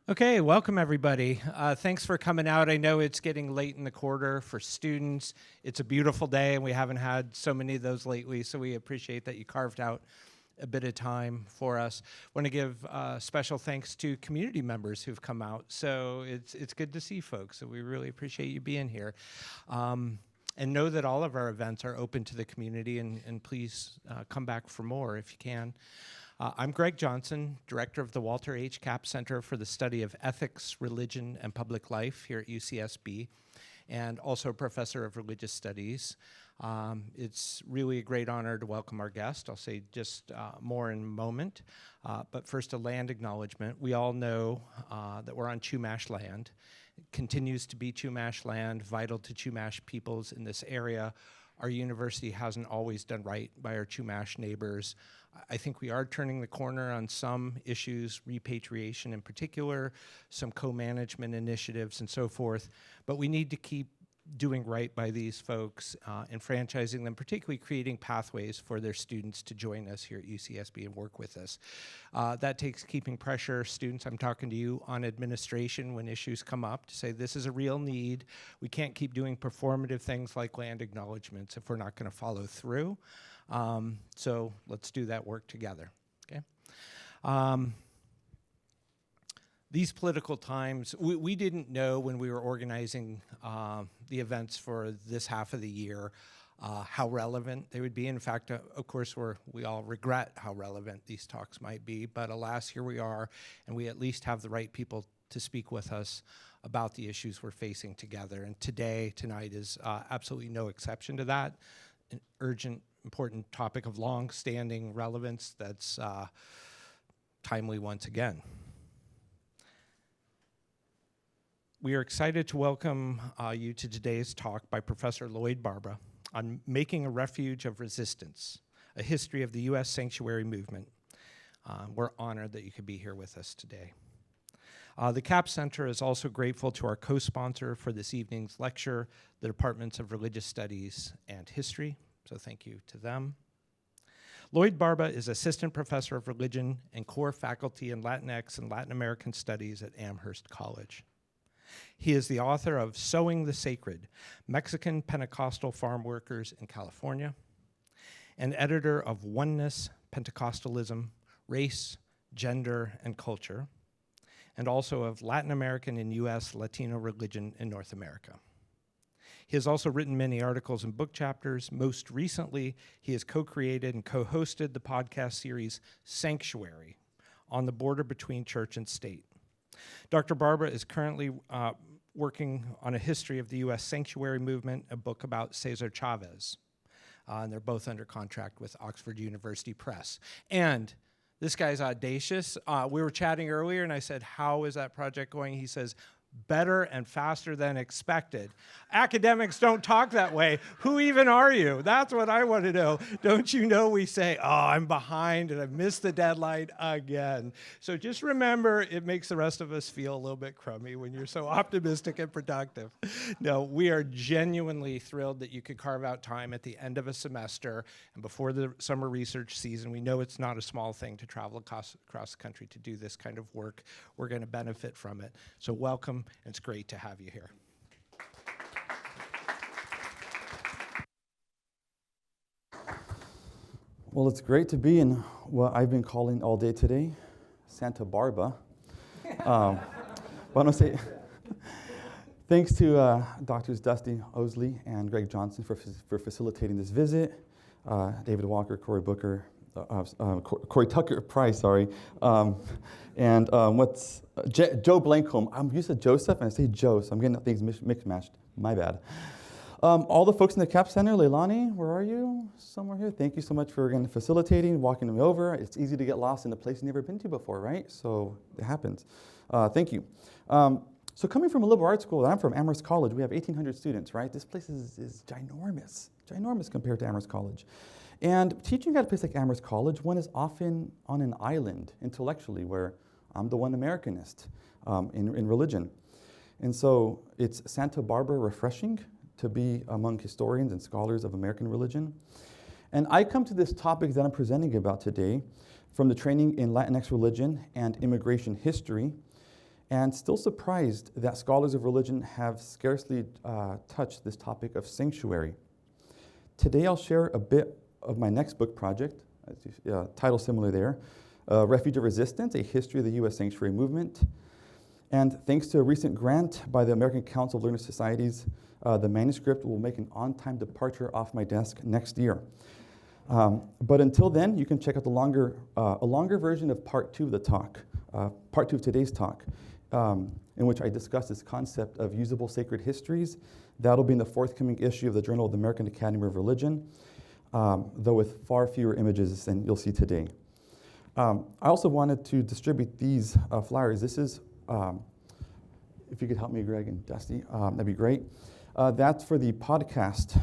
Okay, welcome everybody. Thanks for coming out. I know it's getting late in the quarter for students. It's a beautiful day and we haven't had so many of those lately, so we appreciate that you carved out a bit of time for us. Want to give special thanks to community members who've come out. So it's good to see folks, so we really appreciate you being here. And know that all of our events are open to the community, and please come back for more if you can. I'm Greg Johnson, Director of the Walter H. Capps Center for the Study of Ethics, Religion, and Public Life here at UCSB, and also Professor of Religious Studies. It's really a great honor to welcome our guest. I'll say just more in a moment, but first a land acknowledgement. We all know that we're on Chumash land. It continues to be Chumash land, vital to Chumash peoples in this area. Our university hasn't always done right by our Chumash neighbors. I think we are turning the corner on some issues, repatriation in particular, some co-management initiatives and so forth, but we need to keep doing right by these folks, enfranchising them, particularly creating pathways for their students to join us here at UCSB and work with us. That takes keeping pressure. Students, I'm talking to you on administration when issues come up to say this is a real need. We can't keep doing performative things like land acknowledgements if we're not going to follow through. So let's do that work together, okay? These political times, we didn't know when we were organizing the events for this half of the year how relevant they would be. In fact, of course, we all regret how relevant these talks might be, but alas, here we are, and we at least have the right people to speak with us about the issues we're facing together. And tonight is absolutely no exception to that. An urgent, important topic of long-standing relevance that's timely once again. We are excited to welcome you to today's talk by Professor Lloyd Barba on Making a Refuge of Resistance, a history of the U.S. sanctuary movement. We're honored that you could be here with us today. The Capps Center is also grateful to our co-sponsor for this evening's lecture, the Departments of Religious Studies and History, so thank you to them. Lloyd Barba is Assistant Professor of Religion and core faculty in Latinx and Latin American Studies at Amherst College. He is the author of Sowing the Sacred, Mexican Pentecostal Farm Workers in California, and editor of Oneness, Pentecostalism, Race, Gender, and Culture, and also of Latin American and U.S. Latino Religion in North America. He has also written many articles and book chapters. Most recently, he has co-created and co-hosted the podcast series Sanctuary, on the border between church and state. Dr. Barba is currently working on a history of the U.S. sanctuary movement, a book about Cesar Chavez. And they're both under contract with Oxford University Press. And this guy's audacious. We were chatting earlier, and I said, how is that project going? He says, better and faster than expected. Academics don't talk that way. Who even are you? That's what I want to know. Don't you know we say, oh, I'm behind and I've missed the deadline again. So just remember, it makes the rest of us feel a little bit crummy when you're so optimistic and productive. No, we are genuinely thrilled that you could carve out time at the end of a semester and before the summer research season. We know it's not a small thing to travel across the country to do this kind of work. We're going to benefit from it. So welcome. It's great to have you here. Well, it's great to be in what I've been calling all day today, Santa Barba. Why don't I say thanks to Drs. Dusty Osley and Greg Johnson for facilitating this visit, David Walker, Corey Booker, Corey Tucker Price, sorry, and Joe Blankholm. I'm used to Joseph, and I say Joe, so I'm getting things mixed-matched. My bad. All the folks in the Capps Center, Leilani, where are you? Somewhere here. Thank you so much for again facilitating, walking me over. It's easy to get lost in a place you've never been to before, right? So it happens. Thank you. So coming from a liberal arts school, I'm from Amherst College. We have 1,800 students, right? This place is ginormous compared to Amherst College. And teaching at a place like Amherst College, one is often on an island intellectually, where I'm the one Americanist in religion. And so it's Santa Barbara refreshing to be among historians and scholars of American religion. And I come to this topic that I'm presenting about today from the training in Latinx religion and immigration history. and still surprised that scholars of religion have scarcely touched this topic of sanctuary. Today I'll share a bit of my next book project, title similar there, Refuge of Resistance, A History of the U.S. Sanctuary Movement. And thanks to a recent grant by the American Council of Learned Societies, the manuscript will make an on-time departure off my desk next year. But until then, you can check out a longer version of part 2 of the talk, part 2 of today's talk, in which I discuss this concept of usable sacred histories. That'll be in the forthcoming issue of the Journal of the American Academy of Religion, though with far fewer images than you'll see today. I also wanted to distribute these flyers. This is, if you could help me, Greg and Dusty, that'd be great. That's for the podcast,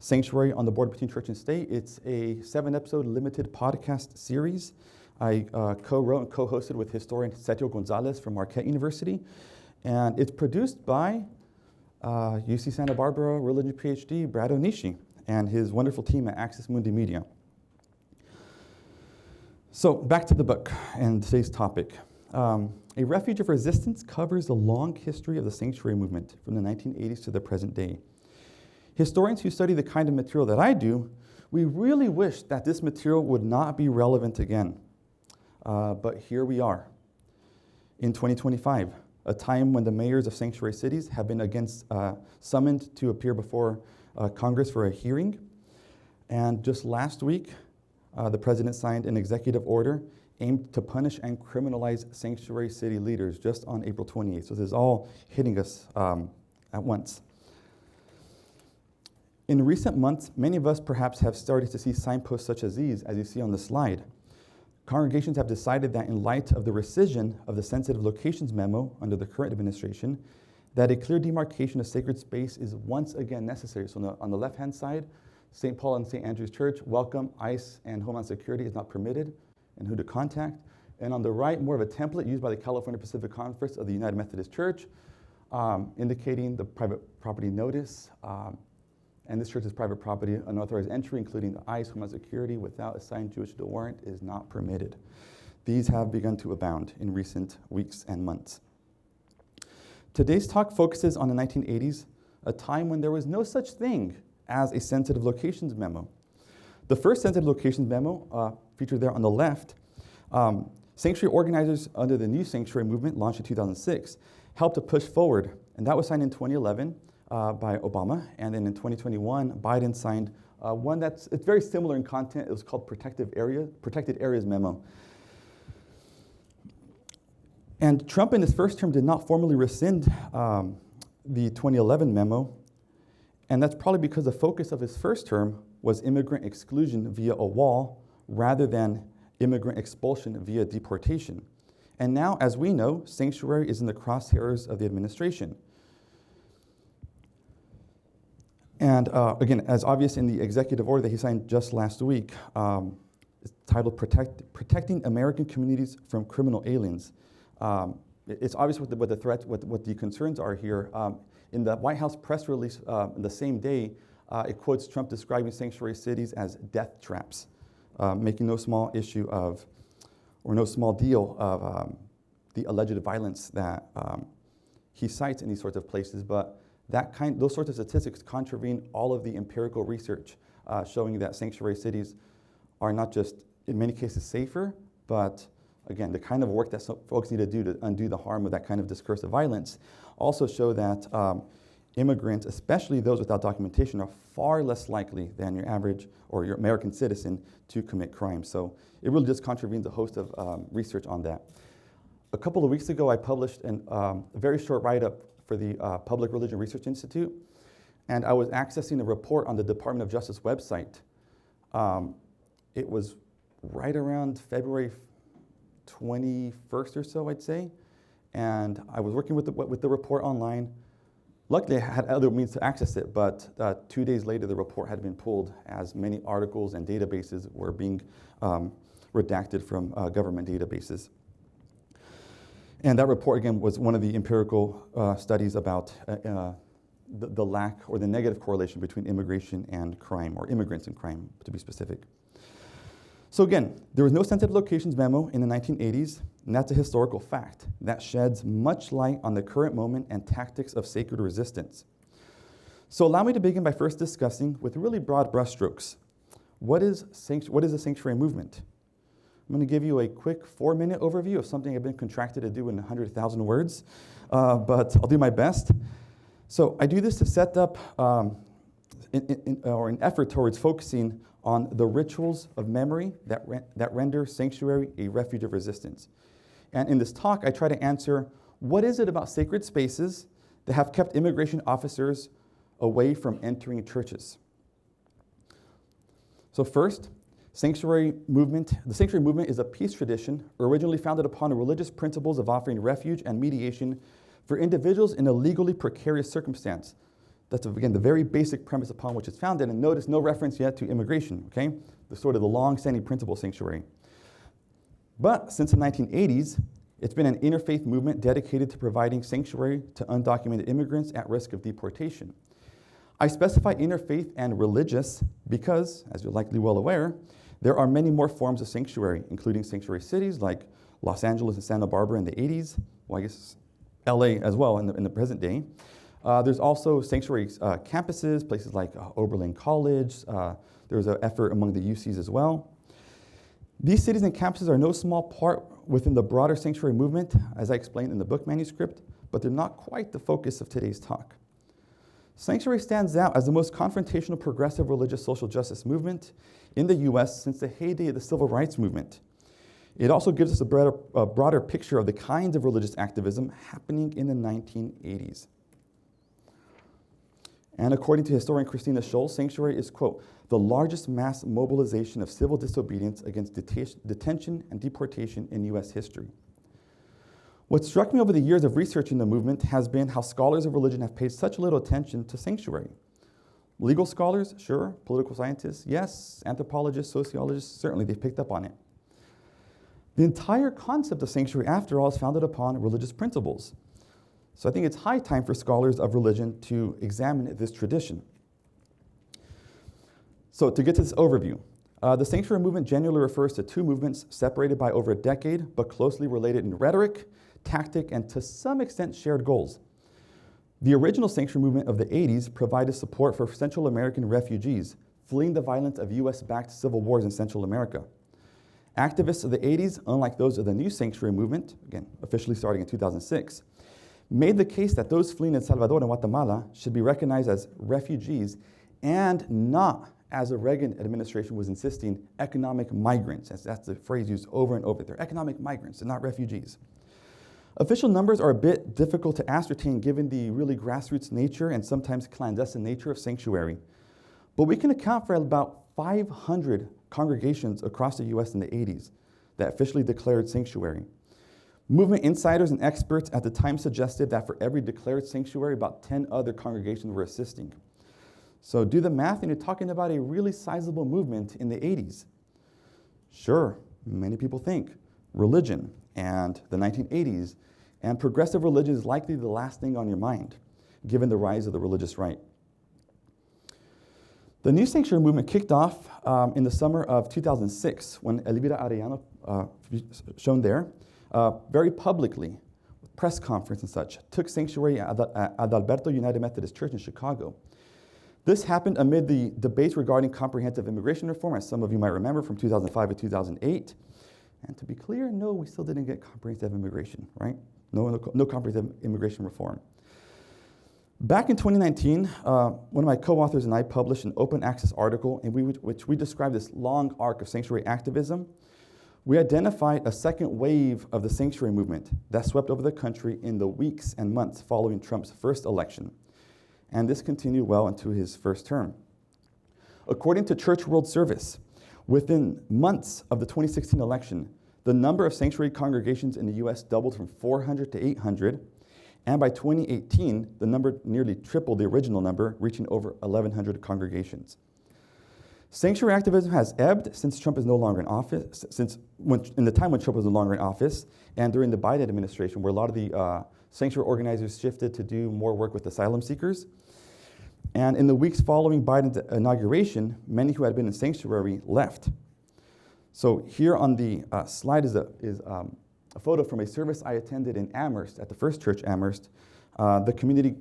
Sanctuary on the Border Between Church and State. It's a 7-episode limited podcast series I co-wrote and co-hosted with historian Sergio Gonzalez from Marquette University. And it's produced by UC Santa Barbara religion PhD Brad Onishi and his wonderful team at Access Mundi Media. So back to the book and today's topic. A Refuge of Resistance covers the long history of the sanctuary movement from the 1980s to the present day. Historians who study the kind of material that I do, we really wish that this material would not be relevant again. But here we are in 2025, a time when the mayors of sanctuary cities have been summoned to appear before Congress for a hearing. And just last week, the president signed an executive order aimed to punish and criminalize sanctuary city leaders just on April 28th. So this is all hitting us at once. In recent months, many of us perhaps have started to see signposts such as these, as you see on the slide. Congregations have decided that in light of the rescission of the sensitive locations memo under the current administration, that a clear demarcation of sacred space is once again necessary. So on the left-hand side, St. Paul and St. Andrew's Church, welcome, ICE and Homeland Security is not permitted, and who to contact. And on the right, more of a template used by the California Pacific Conference of the United Methodist Church, indicating the private property notice. And this church's private property, unauthorized entry, including the ICE, Homeland Security, without a signed Jewish warrant, is not permitted. These have begun to abound in recent weeks and months. Today's talk focuses on the 1980s, a time when there was no such thing as a sensitive locations memo. The first sensitive locations memo, featured there on the left, sanctuary organizers under the new sanctuary movement, launched in 2006, helped to push forward, and that was signed in 2011 by Obama, and then in 2021, Biden signed one it's very similar in content. It was called Protected Areas Memo. And Trump in his first term did not formally rescind the 2011 memo, and that's probably because the focus of his first term was immigrant exclusion via a wall rather than immigrant expulsion via deportation. And now, as we know, sanctuary is in the crosshairs of the administration. And again, as obvious in the executive order that he signed just last week, it's titled Protecting American Communities from Criminal Aliens. It's obvious what the threats, what the concerns are here. In the White House press release the same day, it quotes Trump describing sanctuary cities as death traps, making no small issue of, or no small deal of the alleged violence that he cites in these sorts of places. But those sorts of statistics contravene all of the empirical research showing that sanctuary cities are not just, in many cases, safer, but again, the kind of work that folks need to do to undo the harm of that kind of discursive violence also show that immigrants, especially those without documentation, are far less likely than your average or your American citizen to commit crime. So it really just contravenes a host of research on that. A couple of weeks ago, I published a very short write-up for the Public Religion Research Institute, and I was accessing a report on the Department of Justice website. It was right around February 21st or so, I'd say, and I was working with the report online. Luckily, I had other means to access it, but 2 days later, the report had been pulled as many articles and databases were being redacted from government databases. And that report, again, was one of the empirical studies about the lack or the negative correlation between immigration and crime, or immigrants and crime, to be specific. So again, there was no sensitive locations memo in the 1980s, and that's a historical fact that sheds much light on the current moment and tactics of sacred resistance. So allow me to begin by first discussing, with really broad brushstrokes, what is the sanctuary movement? I'm going to give you a quick 4-minute overview of something I've been contracted to do in 100,000 words, but I'll do my best. So I do this to set up an effort towards focusing on the rituals of memory that render sanctuary a refuge of resistance. And in this talk, I try to answer, what is it about sacred spaces that have kept immigration officers away from entering churches? So first, the sanctuary movement is a peace tradition originally founded upon the religious principles of offering refuge and mediation for individuals in a legally precarious circumstance. That's, again, the very basic premise upon which it's founded. And notice no reference yet to immigration, okay? The long-standing principle of sanctuary. But since the 1980s, it's been an interfaith movement dedicated to providing sanctuary to undocumented immigrants at risk of deportation. I specify interfaith and religious because, as you're likely well aware, there are many more forms of sanctuary, including sanctuary cities like Los Angeles and Santa Barbara in the 80s, well, I guess LA as well in the present day. There's also sanctuary campuses, places like Oberlin College. There's an effort among the UCs as well. These cities and campuses are no small part within the broader sanctuary movement, as I explained in the book manuscript, but they're not quite the focus of today's talk. Sanctuary stands out as the most confrontational progressive religious social justice movement in the US since the heyday of the civil rights movement. It also gives us a broader picture of the kinds of religious activism happening in the 1980s. And according to historian Christina Scholl, sanctuary is, quote, the largest mass mobilization of civil disobedience against detention and deportation in US history. What struck me over the years of researching the movement has been how scholars of religion have paid such little attention to sanctuary. Legal scholars, sure. Political scientists, yes. Anthropologists, sociologists, certainly they've picked up on it. The entire concept of sanctuary, after all, is founded upon religious principles. So I think it's high time for scholars of religion to examine this tradition. So to get to this overview, the sanctuary movement generally refers to two movements separated by over a decade, but closely related in rhetoric, tactic, and to some extent shared goals. The original sanctuary movement of the 80s provided support for Central American refugees fleeing the violence of US-backed civil wars in Central America. Activists of the 80s, unlike those of the new sanctuary movement, again, officially starting in 2006, made the case that those fleeing in Salvador and Guatemala should be recognized as refugees and not, as the Reagan administration was insisting, economic migrants. That's the phrase used over and over. They're economic migrants, they're not refugees. Official numbers are a bit difficult to ascertain given the really grassroots nature and sometimes clandestine nature of sanctuary. But we can account for about 500 congregations across the US in the 80s that officially declared sanctuary. Movement insiders and experts at the time suggested that for every declared sanctuary, about 10 other congregations were assisting. So do the math, and you're talking about a really sizable movement in the 80s. Sure, many people think religion and the 1980s, and progressive religion is likely the last thing on your mind, given the rise of the religious right. The new sanctuary movement kicked off in the summer of 2006 when Elvira Arellano, shown there, very publicly, with press conference and such, took sanctuary at Adalberto United Methodist Church in Chicago. This happened amid the debates regarding comprehensive immigration reform, as some of you might remember, from 2005 to 2008. And to be clear, no, we still didn't get comprehensive immigration, right? No comprehensive immigration reform. Back in 2019, one of my co-authors and I published an open access article in which we described this long arc of sanctuary activism. We identified a second wave of the sanctuary movement that swept over the country in the weeks and months following Trump's first election. And this continued well into his first term. According to Church World Service, within months of the 2016 election, the number of sanctuary congregations in the US doubled from 400 to 800, and by 2018, the number nearly tripled the original number, reaching over 1,100 congregations. Sanctuary activism has ebbed since Trump is no longer in office, in the time when Trump was no longer in office, and during the Biden administration, where a lot of the sanctuary organizers shifted to do more work with asylum seekers. And in the weeks following Biden's inauguration, many who had been in sanctuary left. So here on the slide is a photo from a service I attended in Amherst, at the First Church Amherst. The community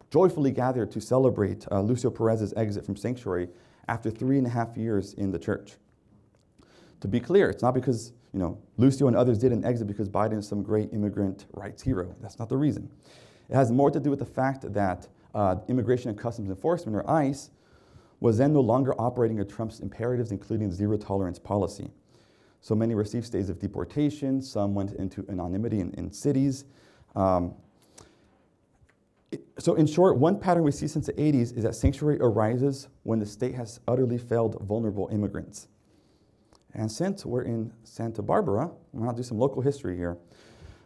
joyfully gathered to celebrate Lucio Perez's exit from sanctuary after 3.5 years in the church. To be clear, it's not because Lucio and others didn't exit because Biden is some great immigrant rights hero. That's not the reason. It has more to do with the fact that Immigration and Customs Enforcement, or ICE, was then no longer operating under Trump's imperatives, including the zero-tolerance policy. So many received stays of deportation, some went into anonymity in cities. So in short, one pattern we see since the 80s is that sanctuary arises when the state has utterly failed vulnerable immigrants. And since we're in Santa Barbara, I'm going to do some local history here.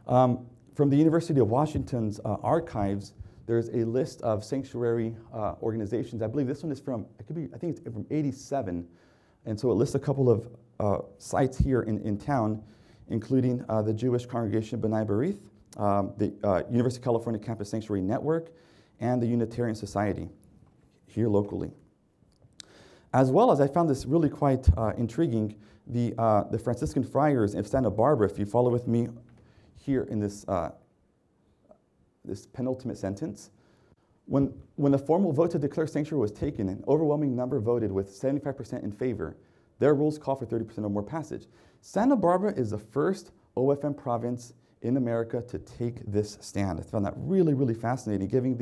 From the University of Washington's archives, there's a list of sanctuary organizations. I believe this one is from, I think it's from 87. And so it lists a couple of sites here in town, including the Jewish Congregation B'nai B'rith, the University of California Campus Sanctuary Network, and the Unitarian Society here locally. As well as, I found this really quite intriguing, the Franciscan Friars of Santa Barbara. If you follow with me here in this penultimate sentence, when the formal vote to declare sanctuary was taken, an overwhelming number voted with 75% in favor. Their rules call for 30% or more passage. Santa Barbara is the first OFM province in America to take this stand. I found that really, really fascinating, given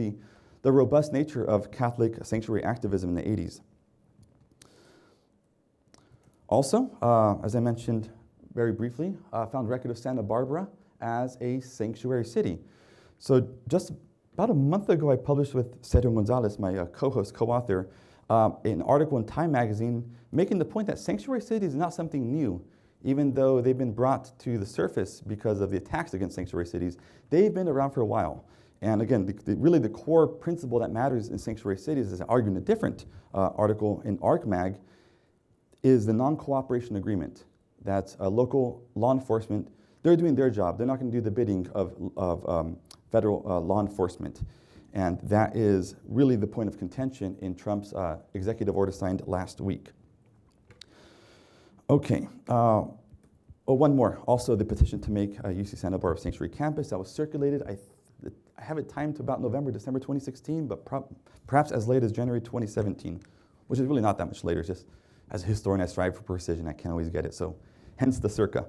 the robust nature of Catholic sanctuary activism in the 80s. Also, as I mentioned very briefly, found record of Santa Barbara as a sanctuary city. So just about a month ago, I published with Sergio Gonzalez, my co-host, co-author, an article in Time magazine making the point that sanctuary cities is not something new. Even though they've been brought to the surface because of the attacks against sanctuary cities, they've been around for a while. And again, really the core principle that matters in sanctuary cities, is arguing a different article in ArcMag, is the non-cooperation agreement. That's local law enforcement. They're doing their job. They're not going to do the bidding of federal law enforcement. And that is really the point of contention in Trump's executive order signed last week. Okay. One more. Also, the petition to make UC Santa Barbara Sanctuary Campus that was circulated. I have it timed to about November, December 2016, but perhaps as late as January 2017, which is really not that much later. It's just, as a historian, I strive for precision. I can't always get it, so hence the circa.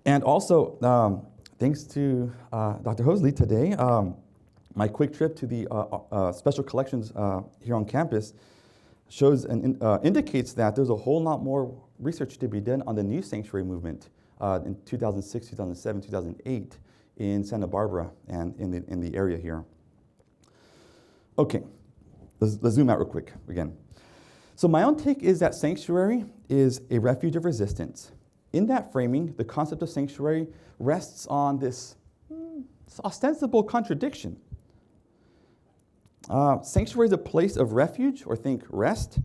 And also, thanks to Dr. Hosley today, my quick trip to the special collections here on campus shows and indicates that there's a whole lot more research to be done on the new sanctuary movement in 2006, 2007, 2008 in Santa Barbara and in the area here. Okay, let's zoom out real quick again. So my own take is that sanctuary is a refuge of resistance. In that framing, the concept of sanctuary rests on this ostensible contradiction. Sanctuary is a place of refuge, or think rest,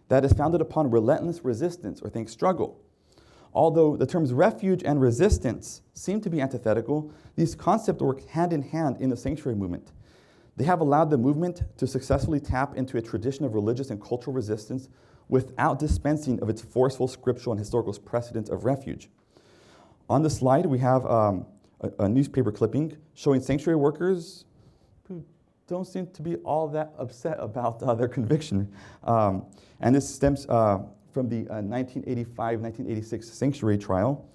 that is founded upon relentless resistance, or think struggle. Although the terms refuge and resistance seem to be antithetical, these concepts work hand in hand in the sanctuary movement. They have allowed the movement to successfully tap into a tradition of religious and cultural resistance without dispensing of its forceful scriptural and historical precedents of refuge. On the slide, we have a newspaper clipping showing sanctuary workers who don't seem to be all that upset about their conviction. And this stems from the 1985-1986 sanctuary trial,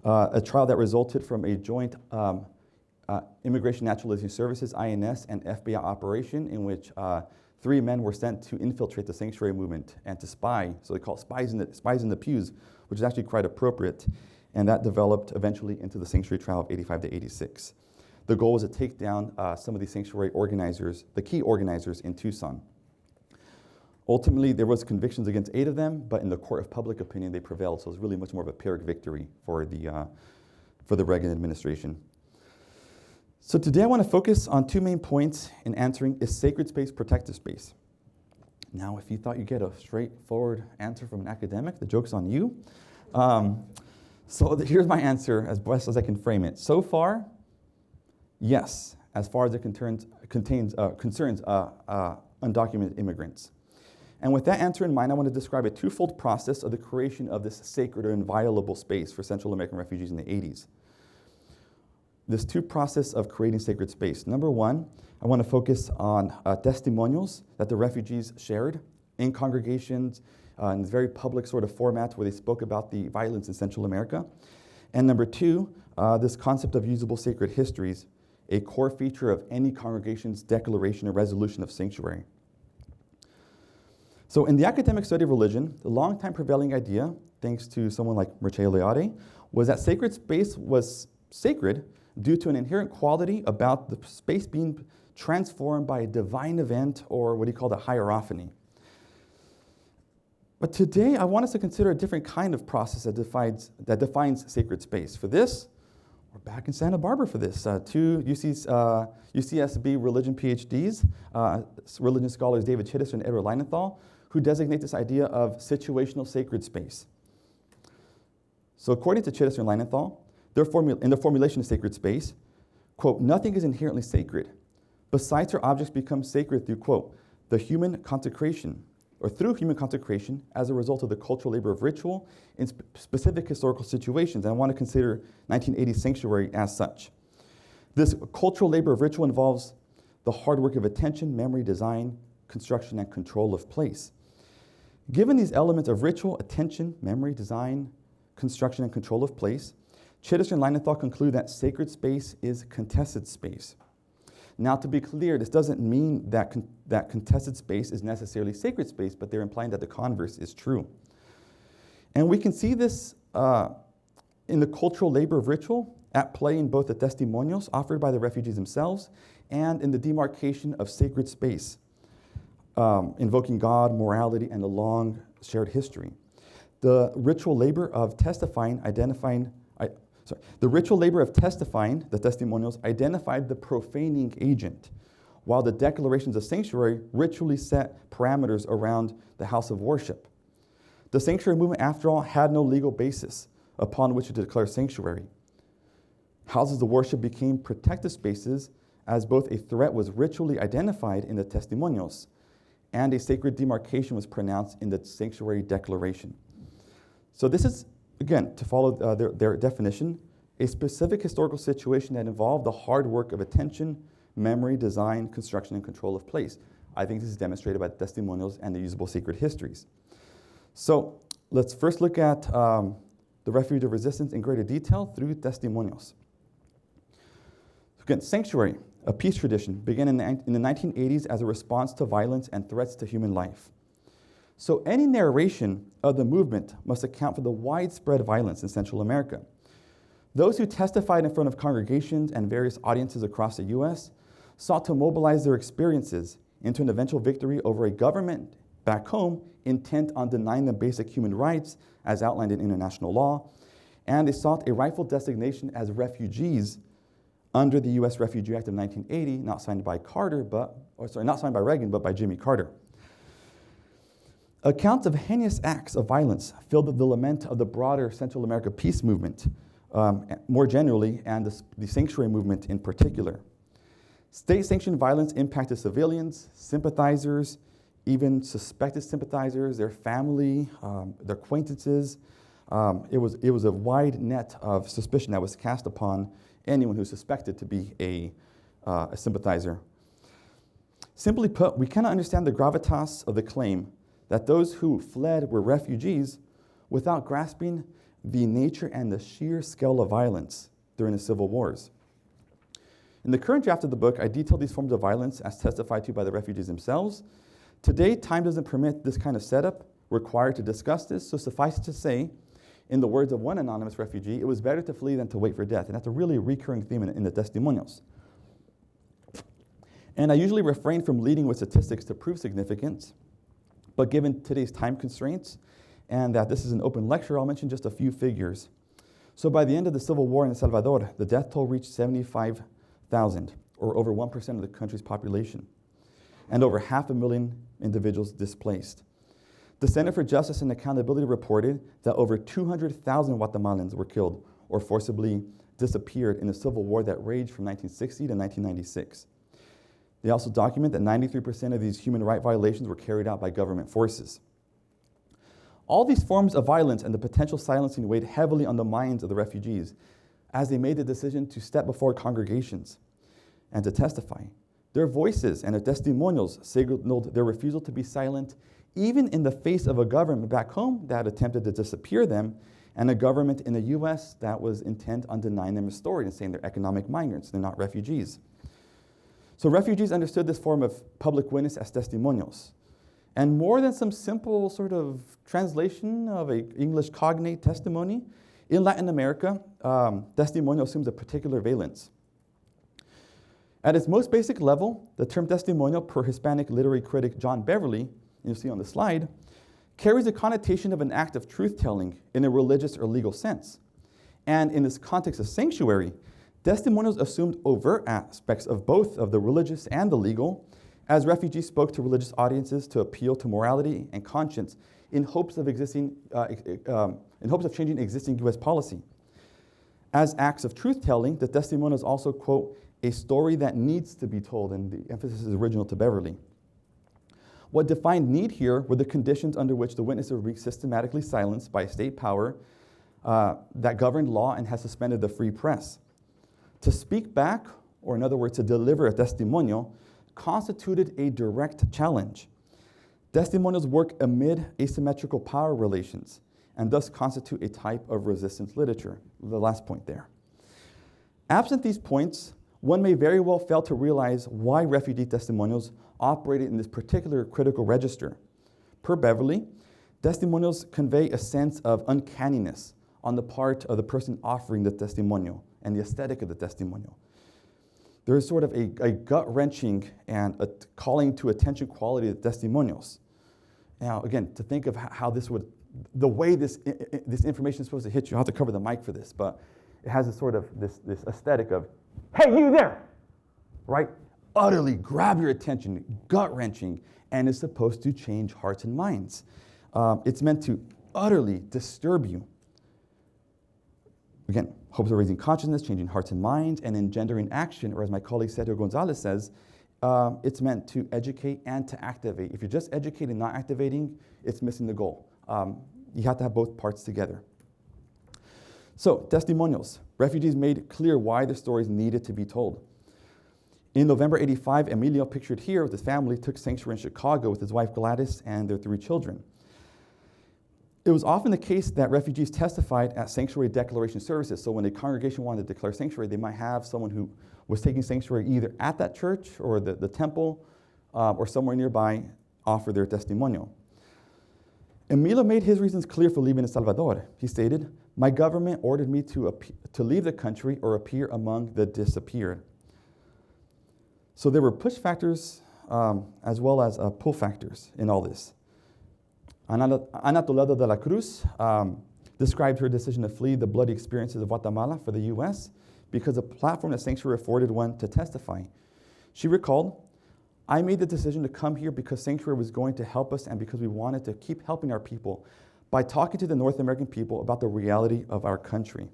a trial that resulted from a joint Immigration Naturalization Services, INS, and FBI operation in which 3 men were sent to infiltrate the sanctuary movement and to spy. So they call it spies in the pews, which is actually quite appropriate. And that developed eventually into the sanctuary trial of 85 to 86. The goal was to take down some of the sanctuary organizers, the key organizers in Tucson. Ultimately, there was convictions against 8 of them, but in the court of public opinion, they prevailed. So it was really much more of a Pyrrhic victory for the Reagan administration. So today I want to focus on 2 main points in answering, is sacred space protected space? Now, if you thought you'd get a straightforward answer from an academic, the joke's on you. So here's my answer as best as I can frame it. So far, yes, as far as it concerns undocumented immigrants. And with that answer in mind, I want to describe a twofold process of the creation of this sacred or inviolable space for Central American refugees in the 80s. This two process of creating sacred space. Number one, I want to focus on testimonials that the refugees shared in congregations, in very public sort of formats where they spoke about the violence in Central America. And number two, this concept of usable sacred histories, a core feature of any congregation's declaration or resolution of sanctuary. So in the academic study of religion, the long-time prevailing idea, thanks to someone like Mircea Eliade, was that sacred space was sacred due to an inherent quality about the space being transformed by a divine event, or what he called a hierophany. But today, I want us to consider a different kind of process that defines sacred space. For this, we're back in Santa Barbara for this. Two UCSB religion PhDs, religion scholars David Chittister and Edward Leinenthal, who designate this idea of situational sacred space. So according to Chittister and Leinenthal, in the formulation of sacred space, quote, nothing is inherently sacred. Besides, our objects become sacred through, quote, the human consecration, or through human consecration as a result of the cultural labor of ritual in specific historical situations. And I want to consider 1980 sanctuary as such. This cultural labor of ritual involves the hard work of attention, memory, design, construction, and control of place. Given these elements of ritual, attention, memory, design, construction, and control of place, Chittister and Leinenthal conclude that sacred space is contested space. Now, to be clear, this doesn't mean that contested space is necessarily sacred space, but they're implying that the converse is true. And we can see this in the cultural labor of ritual at play in both the testimonials offered by the refugees themselves and in the demarcation of sacred space, invoking God, morality, and a long shared history. The ritual labor of testifying, the testimonials, identified the profaning agent, while the declarations of sanctuary ritually set parameters around the house of worship. The sanctuary movement, after all, had no legal basis upon which to declare sanctuary. Houses of worship became protected spaces as both a threat was ritually identified in the testimonials and a sacred demarcation was pronounced in the sanctuary declaration. So this is, again, to follow their definition, a specific historical situation that involved the hard work of attention, memory, design, construction, and control of place. I think this is demonstrated by the testimonials and the usable sacred histories. So let's first look at the Refuge of Resistance in greater detail through testimonials. Again, sanctuary, a peace tradition, began in the 1980s as a response to violence and threats to human life. So any narration of the movement must account for the widespread violence in Central America. Those who testified in front of congregations and various audiences across the U.S. sought to mobilize their experiences into an eventual victory over a government back home intent on denying them basic human rights as outlined in international law, and they sought a rightful designation as refugees under the U.S. Refugee Act of 1980, not signed by Reagan, but by Jimmy Carter. Accounts of heinous acts of violence filled the lament of the broader Central America peace movement, more generally, and the sanctuary movement in particular. State-sanctioned violence impacted civilians, sympathizers, even suspected sympathizers, their family, their acquaintances. It was a wide net of suspicion that was cast upon anyone who was suspected to be a sympathizer. Simply put, we cannot understand the gravitas of the claim that those who fled were refugees without grasping the nature and the sheer scale of violence during the civil wars. In the current draft of the book, I detail these forms of violence as testified to by the refugees themselves. Today, time doesn't permit this kind of setup required to discuss this, so suffice it to say, in the words of one anonymous refugee, it was better to flee than to wait for death. And that's a really recurring theme in the testimonials. And I usually refrain from leading with statistics to prove significance, but given today's time constraints and that this is an open lecture, I'll mention just a few figures. So by the end of the Civil War in El Salvador, the death toll reached 75,000, or over 1% of the country's population, and over 500,000 individuals displaced. The Center for Justice and Accountability reported that over 200,000 Guatemalans were killed or forcibly disappeared in the Civil War that raged from 1960 to 1996. They also document that 93% of these human rights violations were carried out by government forces. All these forms of violence and the potential silencing weighed heavily on the minds of the refugees as they made the decision to step before congregations and to testify. Their voices and their testimonials signaled their refusal to be silent, even in the face of a government back home that attempted to disappear them, and a government in the US that was intent on denying them a story and saying they're economic migrants, they're not refugees. So refugees understood this form of public witness as testimonials. And more than some simple sort of translation of an English cognate testimony, in Latin America, testimonial assumes a particular valence. At its most basic level, the term testimonial, per Hispanic literary critic John Beverly, you'll see on the slide, carries a connotation of an act of truth-telling in a religious or legal sense. And in this context of sanctuary, testimonials assumed overt aspects of both of the religious and the legal, as refugees spoke to religious audiences to appeal to morality and conscience in hopes of changing existing U.S. policy. As acts of truth-telling, the testimonials also, quote, a story that needs to be told, and the emphasis is original to Beverly. What defined need here were the conditions under which the witnesses were being systematically silenced by a state power that governed law and has suspended the free press. To speak back, or in other words, to deliver a testimonial, constituted a direct challenge. Testimonials work amid asymmetrical power relations and thus constitute a type of resistance literature, the last point there. Absent these points, one may very well fail to realize why refugee testimonials operated in this particular critical register. Per Beverly, testimonials convey a sense of uncanniness on the part of the person offering the testimonial and the aesthetic of the testimonial. There is sort of a gut-wrenching and a calling to attention quality of testimonials. Now, again, to think of how this would, the way this information is supposed to hit you, I'll have to cover the mic for this, but it has a sort of this aesthetic of, hey, you there, right? Utterly grab your attention, gut-wrenching, and is supposed to change hearts and minds. It's meant to utterly disturb you. Again, hopes of raising consciousness, changing hearts and minds, and engendering action, or as my colleague Sergio Gonzalez says, it's meant to educate and to activate. If you're just educating and not activating, it's missing the goal. You have to have both parts together. So, testimonials. Refugees made clear why their stories needed to be told. In November '85, Emilio, pictured here with his family, took sanctuary in Chicago with his wife Gladys and their 3 children. It was often the case that refugees testified at sanctuary declaration services. So when a congregation wanted to declare sanctuary, they might have someone who was taking sanctuary either at that church or the temple or somewhere nearby offer their testimonial. Emilio made his reasons clear for leaving El Salvador. He stated, "My government ordered me to leave the country or appear among the disappeared." So there were push factors as well as pull factors in all this. Ana Toledo de la Cruz described her decision to flee the bloody experiences of Guatemala for the U.S. because the platform that sanctuary afforded one to testify. She recalled, "I made the decision to come here because sanctuary was going to help us and because we wanted to keep helping our people by talking to the North American people about the reality of our country."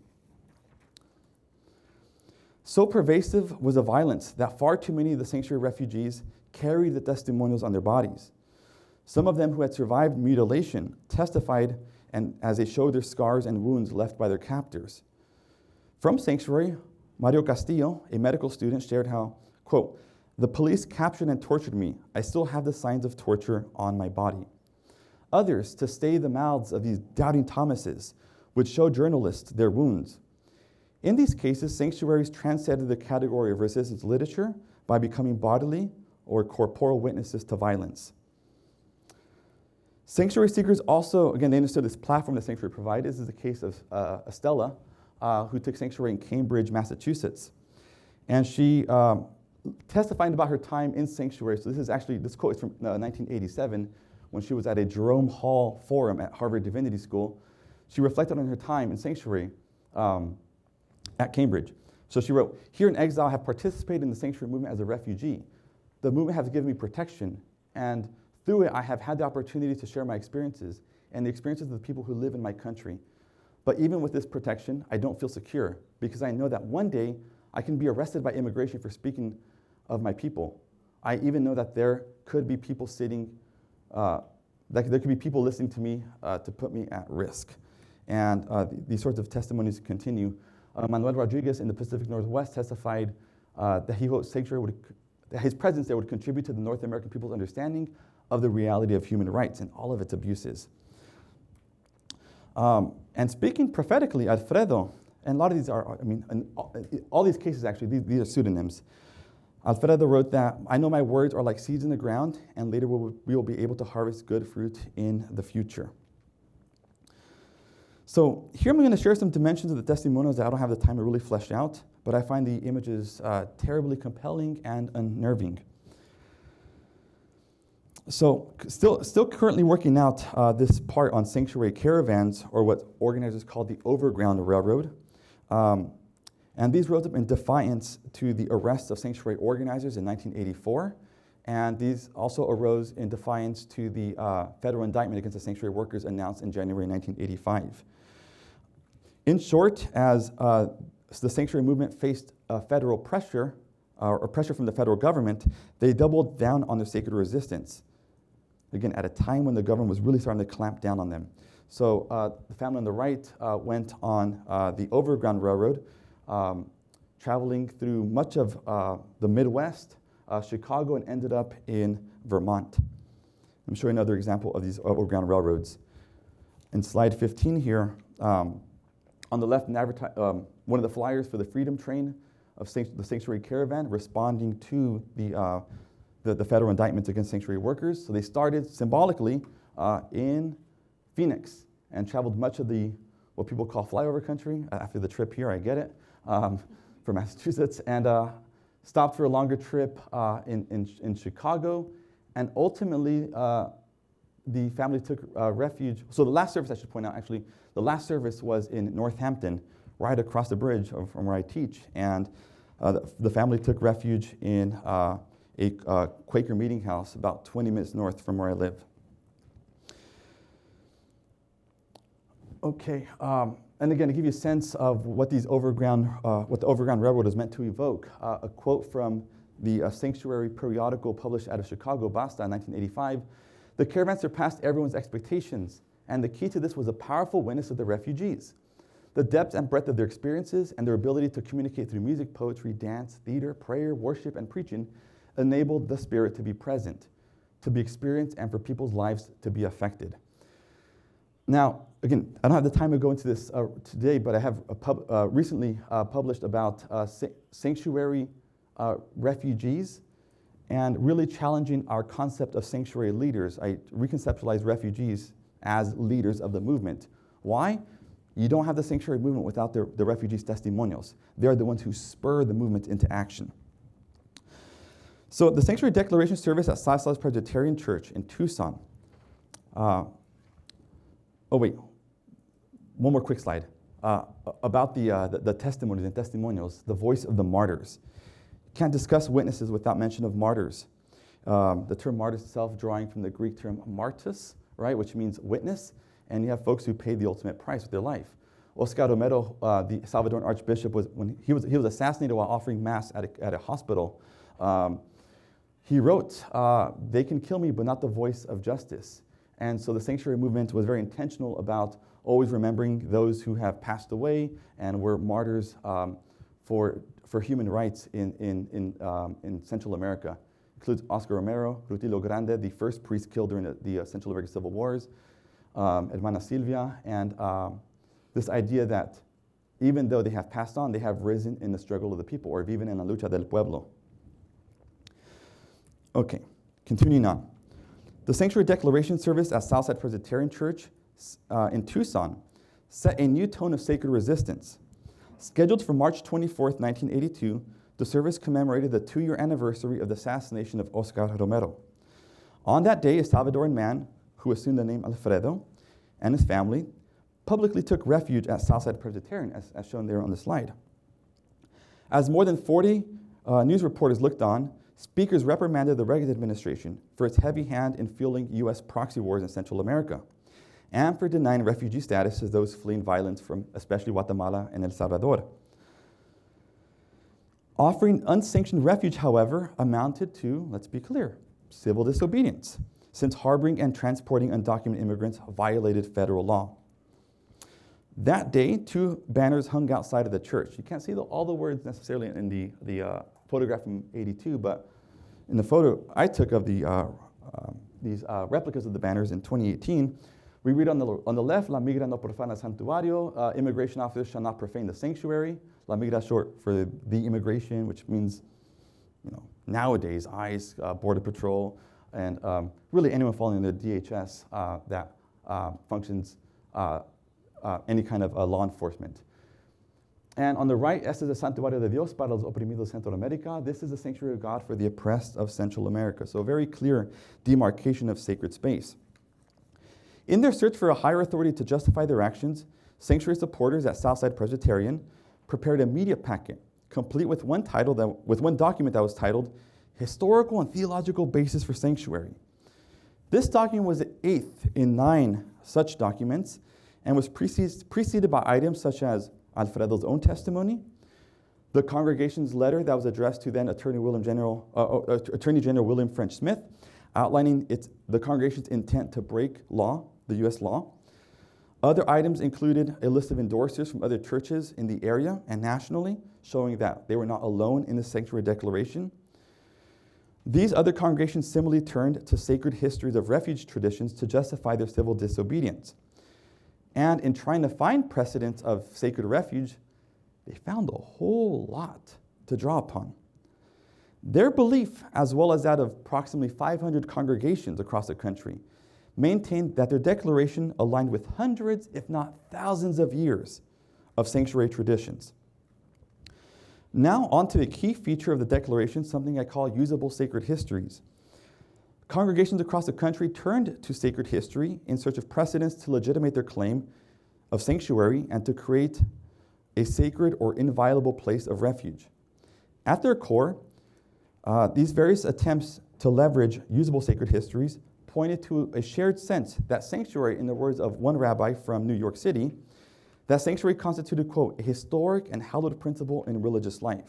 So pervasive was the violence that far too many of the sanctuary refugees carried the testimonials on their bodies. Some of them who had survived mutilation testified and as they showed their scars and wounds left by their captors. From sanctuary, Mario Castillo, a medical student, shared how, quote, "The police captured and tortured me. I still have the signs of torture on my body." Others, to stay the mouths of these doubting Thomases, would show journalists their wounds. In these cases, sanctuaries transcended the category of resistance literature by becoming bodily or corporeal witnesses to violence. Sanctuary seekers also, again, they understood this platform that sanctuary provided. This is the case of Estella, who took sanctuary in Cambridge, Massachusetts. And she testified about her time in sanctuary. So this quote is from 1987, when she was at a Jerome Hall forum at Harvard Divinity School. She reflected on her time in sanctuary at Cambridge. So she wrote, "Here in exile, I have participated in the sanctuary movement as a refugee. The movement has given me protection, and through it, I have had the opportunity to share my experiences and the experiences of the people who live in my country. But even with this protection, I don't feel secure because I know that one day I can be arrested by immigration for speaking of my people. I even know that there could be people sitting, that there could be people listening to me to put me at risk. And these sorts of testimonies continue. Manuel Rodriguez in the Pacific Northwest testified that he hoped sanctuary that his presence there would contribute to the North American people's understanding of the reality of human rights and all of its abuses. And speaking prophetically, Alfredo, and a lot of these are, all these cases actually, these are pseudonyms. Alfredo wrote that, "I know my words are like seeds in the ground, and later we will be able to harvest good fruit in the future." So here I'm going to share some dimensions of the testimonials that I don't have the time to really flesh out, but I find the images terribly compelling and unnerving. So still currently working out this part on sanctuary caravans, or what organizers call the Overground Railroad. And these rose up in defiance to the arrest of sanctuary organizers in 1984. And these also arose in defiance to the federal indictment against the sanctuary workers announced in January 1985. In short, as the sanctuary movement faced federal pressure, or pressure from the federal government, they doubled down on their sacred resistance. Again, at a time when the government was really starting to clamp down on them. So the family on the right went on the Overground Railroad, traveling through much of the Midwest, Chicago, and ended up in Vermont. I'm showing another example of these Overground Railroads. In slide 15 here, on the left, one of the flyers for the Freedom Train of the Sanctuary Caravan, responding to the federal indictments against sanctuary workers. So they started symbolically in Phoenix and traveled much of what people call flyover country. After the trip here, I get it, from Massachusetts, and stopped for a longer trip in Chicago, and ultimately the family took refuge. So the last service, I should point out, actually, the last service was in Northampton, right across the bridge from where I teach, and the family took refuge in a Quaker meeting house about 20 minutes north from where I live. Okay, and again, to give you a sense of what the Overground Railroad is meant to evoke, a quote from the Sanctuary periodical published out of Chicago, Basta, in 1985, "The caravan surpassed everyone's expectations, and the key to this was a powerful witness of the refugees. The depth and breadth of their experiences and their ability to communicate through music, poetry, dance, theater, prayer, worship, and preaching enabled the Spirit to be present, to be experienced, and for people's lives to be affected." Now, again, I don't have the time to go into this today, but I have recently published about sanctuary refugees and really challenging our concept of sanctuary leaders. I reconceptualize refugees as leaders of the movement. Why? You don't have the sanctuary movement without the refugees' testimonials. They're the ones who spur the movement into action. So the Sanctuary Declaration Service at Southside Presbyterian Church in Tucson. One more quick slide about the testimonies and testimonials, the voice of the martyrs. Can't discuss witnesses without mention of martyrs. The term martyrs itself drawing from the Greek term martus, right, which means witness, and you have folks who paid the ultimate price with their life. Oscar Romero, the Salvadoran Archbishop, when he was assassinated while offering mass at a hospital. He wrote, "They can kill me, but not the voice of justice." And so the sanctuary movement was very intentional about always remembering those who have passed away and were martyrs for human rights in Central America. Includes Oscar Romero, Rutilio Grande, the first priest killed during the Central American Civil Wars, Hermana Silvia, and this idea that even though they have passed on, they have risen in the struggle of the people, or viven en la lucha del pueblo. Okay, continuing on. The Sanctuary Declaration Service at Southside Presbyterian Church in Tucson set a new tone of sacred resistance. Scheduled for March 24th, 1982, the service commemorated the 2-year anniversary of the assassination of Oscar Romero. On that day, a Salvadoran man who assumed the name Alfredo and his family publicly took refuge at Southside Presbyterian, as shown there on the slide. As more than 40 news reporters looked on, speakers reprimanded the Reagan administration for its heavy hand in fueling U.S. proxy wars in Central America and for denying refugee status to those fleeing violence from especially Guatemala and El Salvador. Offering unsanctioned refuge, however, amounted to, let's be clear, civil disobedience, since harboring and transporting undocumented immigrants violated federal law. That day, 2 banners hung outside of the church. You can't see all the words necessarily in the photograph from '82, but in the photo I took of these replicas of the banners in 2018, we read on the left, La migra no profana santuario, immigration officers shall not profane the sanctuary. La migra short for the immigration, which means, nowadays, ICE, Border Patrol, and really anyone falling under DHS that functions any kind of law enforcement. And on the right, este es el santuario de Dios para los oprimidos de Centroamérica. This is the sanctuary of God for the oppressed of Central America. So a very clear demarcation of sacred space. In their search for a higher authority to justify their actions, sanctuary supporters at Southside Presbyterian prepared a media packet, complete with one document that was titled, Historical and Theological Basis for Sanctuary. This document was the 8th in 9 such documents and was preceded by items such as Alfredo's own testimony, the congregation's letter that was addressed to then Attorney General William French Smith, outlining the congregation's intent to break law, the U.S. law. Other items included a list of endorsers from other churches in the area and nationally, showing that they were not alone in the sanctuary declaration. These other congregations similarly turned to sacred histories of refuge traditions to justify their civil disobedience. And in trying to find precedents of sacred refuge, they found a whole lot to draw upon. Their belief, as well as that of approximately 500 congregations across the country, maintained that their declaration aligned with hundreds, if not thousands of years of sanctuary traditions. Now on to the key feature of the declaration, something I call usable sacred histories. Congregations across the country turned to sacred history in search of precedents to legitimate their claim of sanctuary and to create a sacred or inviolable place of refuge. At their core, these various attempts to leverage usable sacred histories pointed to a shared sense that sanctuary, in the words of one rabbi from New York City, that sanctuary constituted, quote, a historic and hallowed principle in religious life.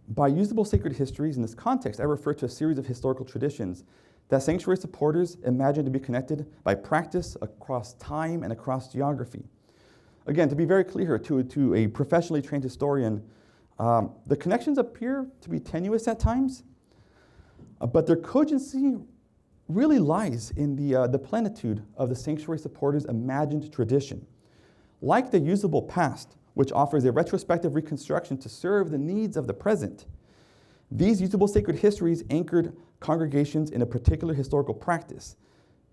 By usable sacred histories in this context, I refer to a series of historical traditions that sanctuary supporters imagined to be connected by practice across time and across geography. Again, to be very clear here, to a professionally trained historian, the connections appear to be tenuous at times, but their cogency really lies in the plenitude of the sanctuary supporters' imagined tradition. Like the usable past, which offers a retrospective reconstruction to serve the needs of the present, these usable sacred histories anchored congregations in a particular historical practice.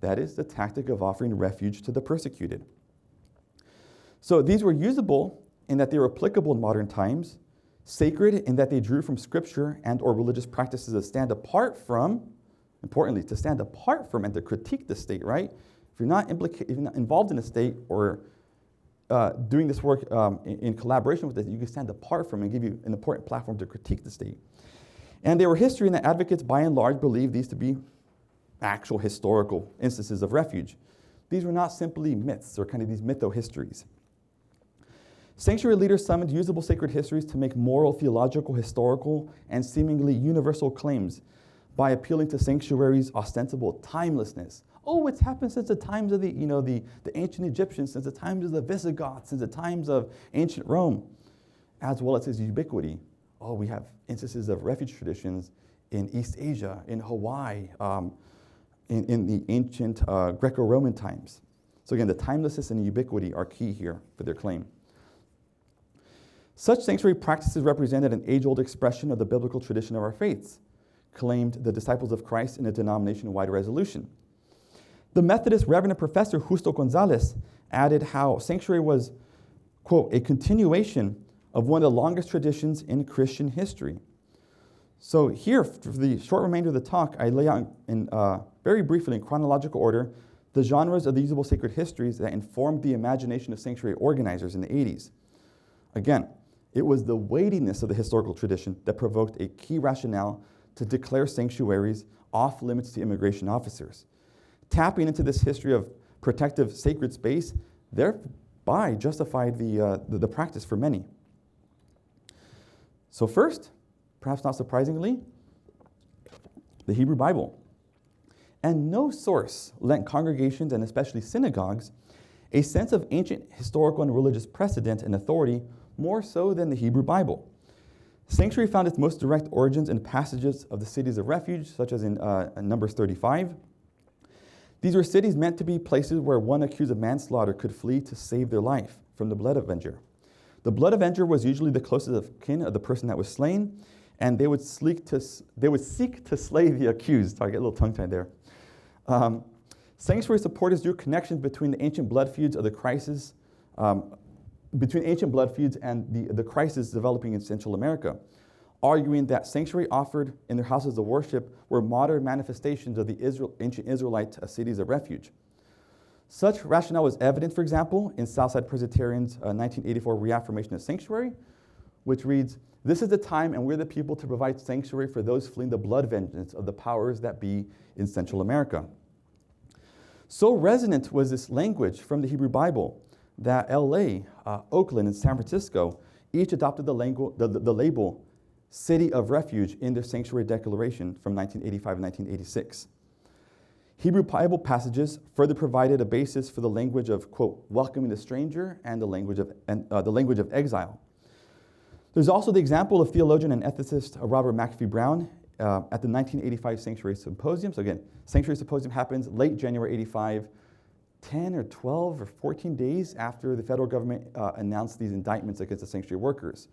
That is the tactic of offering refuge to the persecuted. So these were usable in that they were applicable in modern times, sacred in that they drew from scripture and or religious practices that stand apart from, importantly, to stand apart from and to critique the state, right? If you're not involved in the state or doing this work in collaboration with it, you can stand apart from and give you an important platform to critique the state. And they were history, and the advocates, by and large, believed these to be actual historical instances of refuge. These were not simply myths or kind of these mytho-histories. Sanctuary leaders summoned usable sacred histories to make moral, theological, historical, and seemingly universal claims by appealing to sanctuaries' ostensible timelessness. Oh, it's happened since the times of the ancient Egyptians, since the times of the Visigoths, since the times of ancient Rome, as well as its ubiquity. Oh, we have instances of refuge traditions in East Asia, in Hawaii, in the ancient Greco-Roman times. So again, the timelessness and the ubiquity are key here for their claim. Such sanctuary practices represented an age-old expression of the biblical tradition of our faiths, claimed the disciples of Christ in a denomination-wide resolution. The Methodist Reverend Professor Justo Gonzalez added how sanctuary was, quote, a continuation of one of the longest traditions in Christian history. So here, for the short remainder of the talk, I lay out in very briefly in chronological order the genres of the usable sacred histories that informed the imagination of sanctuary organizers in the 80s. Again, it was the weightiness of the historical tradition that provoked a key rationale to declare sanctuaries off limits to immigration officers. Tapping into this history of protective sacred space thereby justified the practice for many. So first, perhaps not surprisingly, the Hebrew Bible. And no source lent congregations, and especially synagogues, a sense of ancient historical and religious precedent and authority more so than the Hebrew Bible. Sanctuary found its most direct origins in passages of the cities of refuge, such as in Numbers 35. These were cities meant to be places where one accused of manslaughter could flee to save their life from the blood avenger. The blood avenger was usually the closest of kin of the person that was slain, and they would seek to slay the accused. Sorry, I get a little tongue-tied there. Sanctuary supporters drew connections between the ancient blood feuds of the crisis, between ancient blood feuds and the crisis developing in Central America, arguing that sanctuary offered in their houses of worship were modern manifestations of the ancient Israelite cities of refuge. Such rationale was evident, for example, in Southside Presbyterian's 1984 reaffirmation of sanctuary, which reads, "This is the time and we're the people to provide sanctuary for those fleeing the blood vengeance of the powers that be in Central America." So resonant was this language from the Hebrew Bible that LA, Oakland, and San Francisco each adopted the label City of Refuge in their sanctuary declaration from 1985 and 1986. Hebrew Bible passages further provided a basis for the language of, quote, welcoming the stranger and the language of exile. There's also the example of theologian and ethicist Robert McAfee Brown at the 1985 Sanctuary Symposium. So again, Sanctuary Symposium happens late January 85, 10 or 12 or 14 days after the federal government announced these indictments against the sanctuary workers.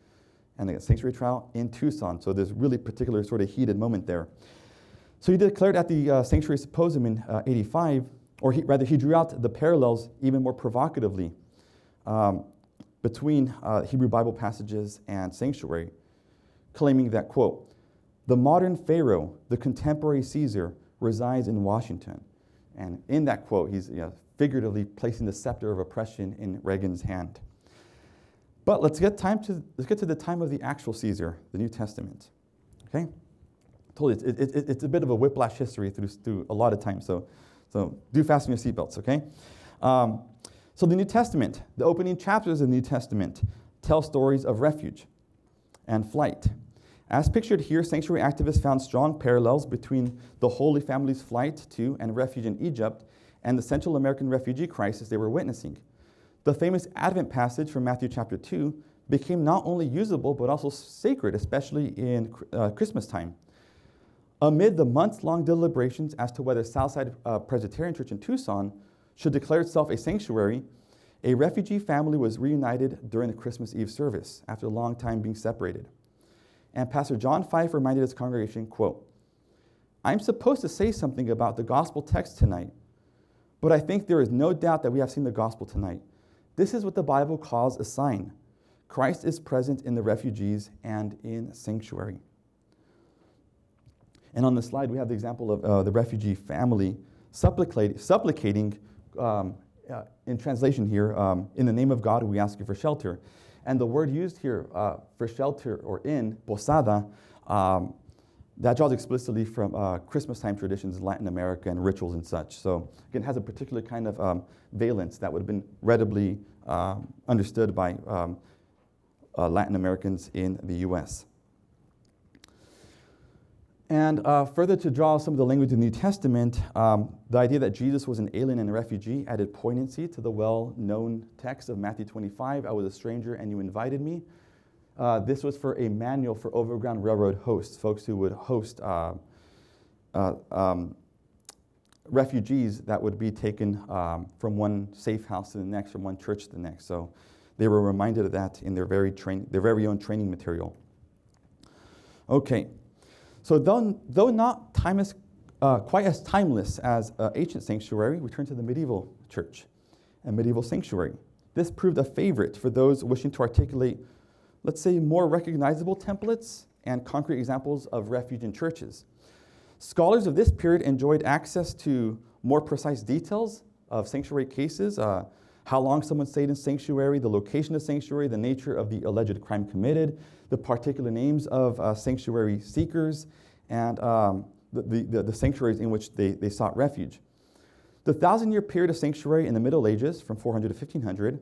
And they got sanctuary trial in Tucson. So there's really particular sort of heated moment there. So he declared at the Sanctuary Symposium in 85, or he drew out the parallels even more provocatively between Hebrew Bible passages and sanctuary, claiming that, quote, the modern Pharaoh, the contemporary Caesar, resides in Washington. And in that quote, he's figuratively placing the scepter of oppression in Reagan's hand. But let's get to the time of the actual Caesar, the New Testament. Okay? I told you, it's a bit of a whiplash history through a lot of time, so do fasten your seatbelts, okay? So the New Testament, the opening chapters of the New Testament tell stories of refuge and flight. As pictured here, sanctuary activists found strong parallels between the Holy Family's flight to and refuge in Egypt and the Central American refugee crisis they were witnessing. The famous Advent passage from Matthew chapter 2 became not only usable but also sacred, especially in Christmas time. Amid the months-long deliberations as to whether Southside Presbyterian Church in Tucson should declare itself a sanctuary, a refugee family was reunited during the Christmas Eve service after a long time being separated. And Pastor John Fife reminded his congregation, quote, I'm supposed to say something about the gospel text tonight, but I think there is no doubt that we have seen the gospel tonight. This is what the Bible calls a sign. Christ is present in the refugees and in sanctuary. And on the slide, we have the example of the refugee family supplicating in translation here, in the name of God, we ask you for shelter. And the word used here for shelter or in, posada, that draws explicitly from Christmas time traditions in Latin America and rituals and such. So again, it has a particular kind of valence that would have been readily understood by Latin Americans in the US. And further to draw some of the language in the New Testament, the idea that Jesus was an alien and a refugee added poignancy to the well-known text of Matthew 25, I was a stranger and you invited me. This was for a manual for Overground Railroad hosts, folks who would host refugees that would be taken from one safe house to the next, from one church to the next. So they were reminded of that in their very own training material. Okay. So though not quite as timeless as ancient sanctuary, we turn to the medieval church and medieval sanctuary. This proved a favorite for those wishing to articulate, let's say, more recognizable templates and concrete examples of refuge in churches. Scholars of this period enjoyed access to more precise details of sanctuary cases, how long someone stayed in sanctuary, the location of sanctuary, the nature of the alleged crime committed, the particular names of sanctuary seekers, and the sanctuaries in which they sought refuge. The 1,000-year period of sanctuary in the Middle Ages, from 400 to 1500,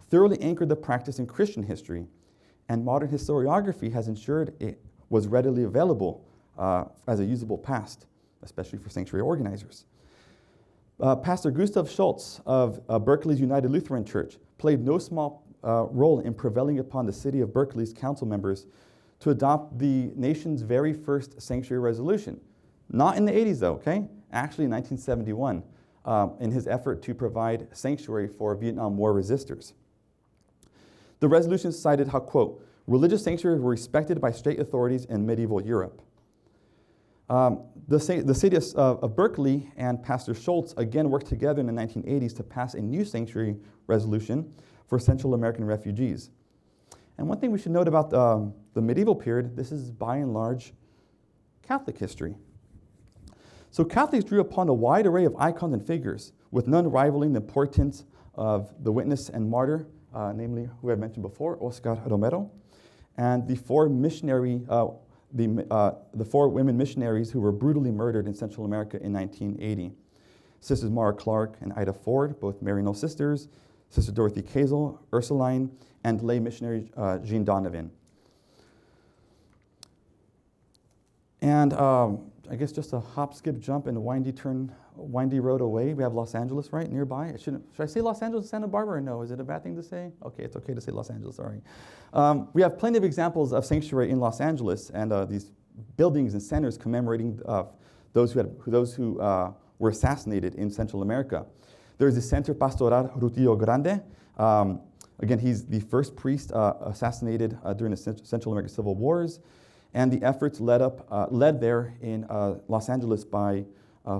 thoroughly anchored the practice in Christian history, and modern historiography has ensured it was readily available as a usable past, especially for sanctuary organizers. Pastor Gustav Schultz of Berkeley's United Lutheran Church played no small role in prevailing upon the city of Berkeley's council members to adopt the nation's very first sanctuary resolution. Not in the 80s though, okay? Actually in 1971, in his effort to provide sanctuary for Vietnam War resistors. The resolution cited how, quote, religious sanctuaries were respected by state authorities in medieval Europe. The city of Berkeley and Pastor Schultz again worked together in the 1980s to pass a new sanctuary resolution for Central American refugees. And one thing we should note about the medieval period, this is by and large Catholic history. So Catholics drew upon a wide array of icons and figures, with none rivaling the importance of the witness and martyr, namely who I mentioned before, Oscar Romero, and the four women missionaries who were brutally murdered in Central America in 1980. Sisters Mara Clark and Ida Ford, both Maryknoll sisters, Sister Dorothy Kazel, Ursuline, and lay missionary Jean Donovan. And I guess just a hop, skip, jump, and a windy road away. We have Los Angeles right nearby. Should I say Los Angeles, Santa Barbara, or no? Is it a bad thing to say? Okay, it's okay to say Los Angeles, sorry. We have plenty of examples of sanctuary in Los Angeles and these buildings and centers commemorating those who were assassinated in Central America. There's the Center Pastoral Rutillo Grande. Again, he's the first priest assassinated during the Central American Civil Wars, and the efforts led there in Los Angeles by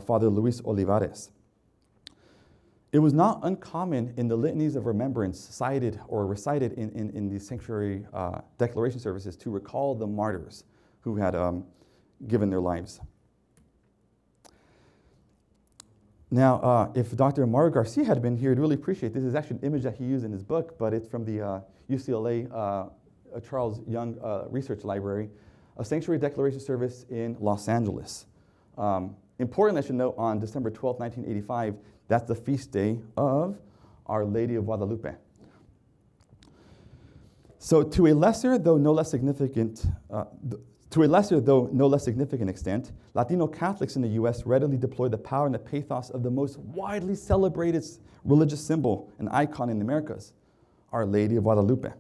Father Luis Olivares. It was not uncommon in the litanies of remembrance cited or recited in the sanctuary declaration services to recall the martyrs who had given their lives. Now, if Dr. Mario Garcia had been here, I'd really appreciate this. This is actually an image that he used in his book, but it's from the UCLA Charles Young Research Library, a sanctuary declaration service in Los Angeles. Important, I should note, on December 12, 1985, that's the feast day of Our Lady of Guadalupe. So to a lesser, though no less significant extent, Latino Catholics in the U.S. readily deploy the power and the pathos of the most widely celebrated religious symbol and icon in the Americas, Our Lady of Guadalupe.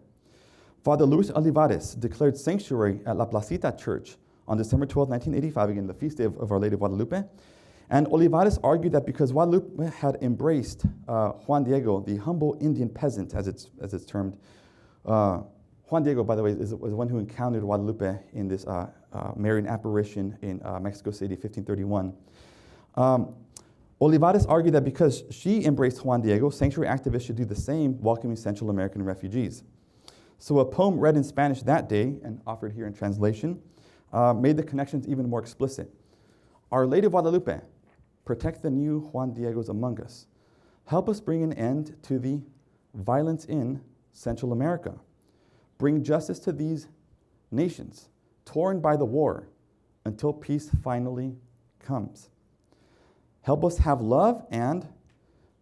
Father Luis Olivares declared sanctuary at La Placita Church on December 12, 1985, again, the feast day of Our Lady of Guadalupe. And Olivares argued that because Guadalupe had embraced Juan Diego, the humble Indian peasant, as it's termed. Juan Diego, by the way, was the one who encountered Guadalupe in this Marian apparition in Mexico City, 1531. Olivares argued that because she embraced Juan Diego, sanctuary activists should do the same, welcoming Central American refugees. So a poem read in Spanish that day, and offered here in translation, made the connections even more explicit. Our Lady of Guadalupe, protect the new Juan Diegos among us. Help us bring an end to the violence in Central America. Bring justice to these nations, torn by the war, until peace finally comes. Help us have love and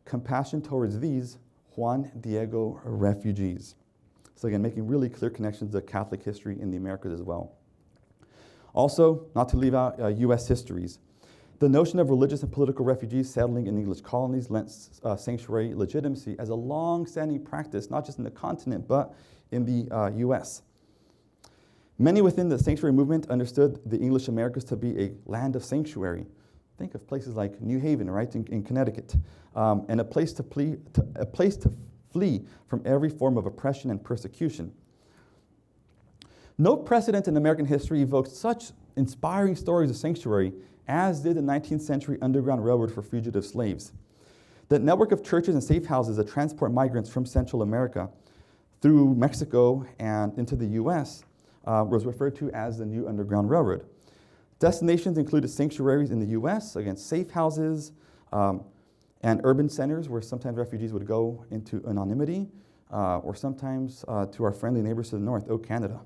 compassion towards these Juan Diego refugees. So again, making really clear connections to Catholic history in the Americas as well. Also, not to leave out U.S. histories, the notion of religious and political refugees settling in English colonies lent sanctuary legitimacy as a long-standing practice, not just in the continent, but in the U.S. Many within the sanctuary movement understood the English Americas to be a land of sanctuary. Think of places like New Haven, right, in Connecticut, and a place to flee from every form of oppression and persecution. No precedent in American history evokes such inspiring stories of sanctuary as did the 19th century Underground Railroad for fugitive slaves. The network of churches and safe houses that transport migrants from Central America through Mexico and into the U.S. Was referred to as the New Underground Railroad. Destinations included sanctuaries in the U.S., again, safe houses, and urban centers where sometimes refugees would go into anonymity, or sometimes to our friendly neighbors to the north, Canada.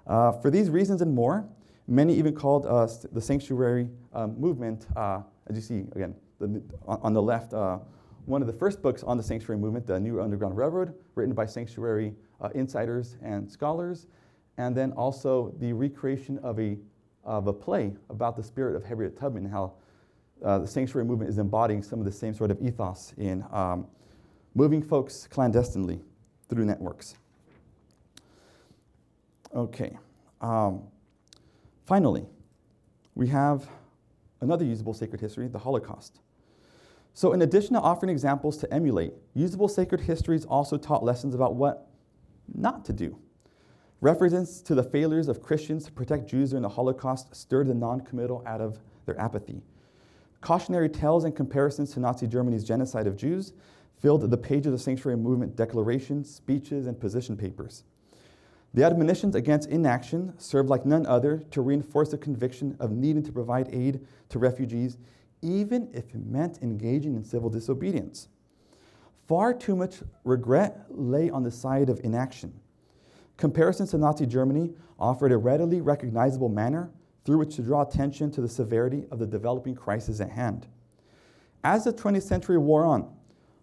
For these reasons and more, many even called the sanctuary movement, as you see, again, on the left, one of the first books on the sanctuary movement, The New Underground Railroad, written by sanctuary insiders and scholars, and then also the recreation of a play about the spirit of Harriet Tubman, how the sanctuary movement is embodying some of the same sort of ethos in moving folks clandestinely through networks. Okay. Finally, we have another usable sacred history, the Holocaust. So in addition to offering examples to emulate, usable sacred histories also taught lessons about what not to do. References to the failures of Christians to protect Jews during the Holocaust stirred the non-committal out of their apathy. Cautionary tales and comparisons to Nazi Germany's genocide of Jews filled the pages of sanctuary movement declarations, speeches, and position papers. The admonitions against inaction served like none other to reinforce the conviction of needing to provide aid to refugees, even if it meant engaging in civil disobedience. Far too much regret lay on the side of inaction. Comparisons to Nazi Germany offered a readily recognizable manner through which to draw attention to the severity of the developing crisis at hand. As the 20th century wore on,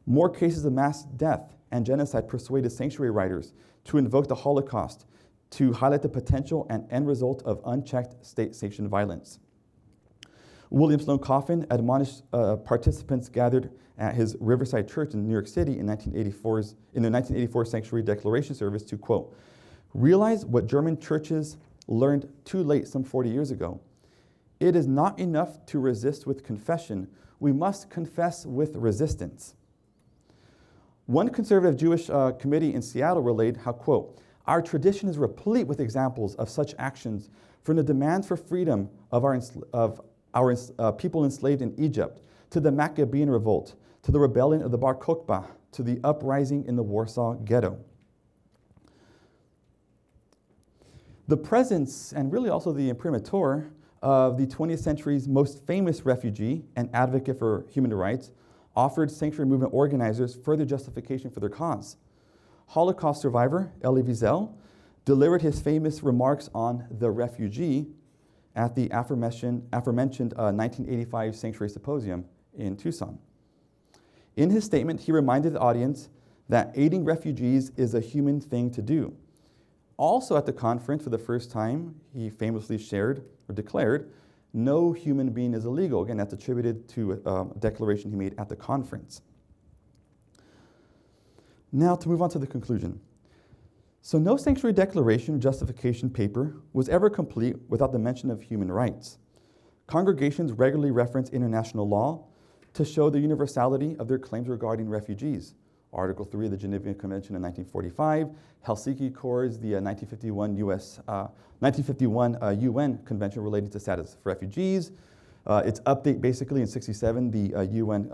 more cases of mass death and genocide persuaded sanctuary writers to invoke the Holocaust to highlight the potential and end result of unchecked state-sanctioned violence. William Sloane Coffin admonished participants gathered at his Riverside Church in New York City in the 1984 Sanctuary Declaration Service to, quote, realize what German churches learned too late some 40 years ago. It is not enough to resist with confession. We must confess with resistance. One conservative Jewish committee in Seattle relayed how, quote, our tradition is replete with examples of such actions, from the demands for freedom of our people enslaved in Egypt, to the Maccabean revolt, to the rebellion of the Bar Kokhba, to the uprising in the Warsaw Ghetto. The presence, and really also the imprimatur, of the 20th century's most famous refugee and advocate for human rights offered sanctuary movement organizers further justification for their cause. Holocaust survivor Elie Wiesel delivered his famous remarks on the refugee at the aforementioned 1985 Sanctuary Symposium in Tucson. In his statement, he reminded the audience that aiding refugees is a human thing to do. Also at the conference, for the first time, he famously shared or declared, no human being is illegal. Again, that's attributed to a declaration he made at the conference. Now to move on to the conclusion. So no sanctuary declaration justification paper was ever complete without the mention of human rights. Congregations regularly reference international law to show the universality of their claims regarding refugees. Article 3 of the Geneva Convention in 1945, Helsinki Accords, the 1951 UN Convention related to status of refugees. Its update basically in 1967, the UN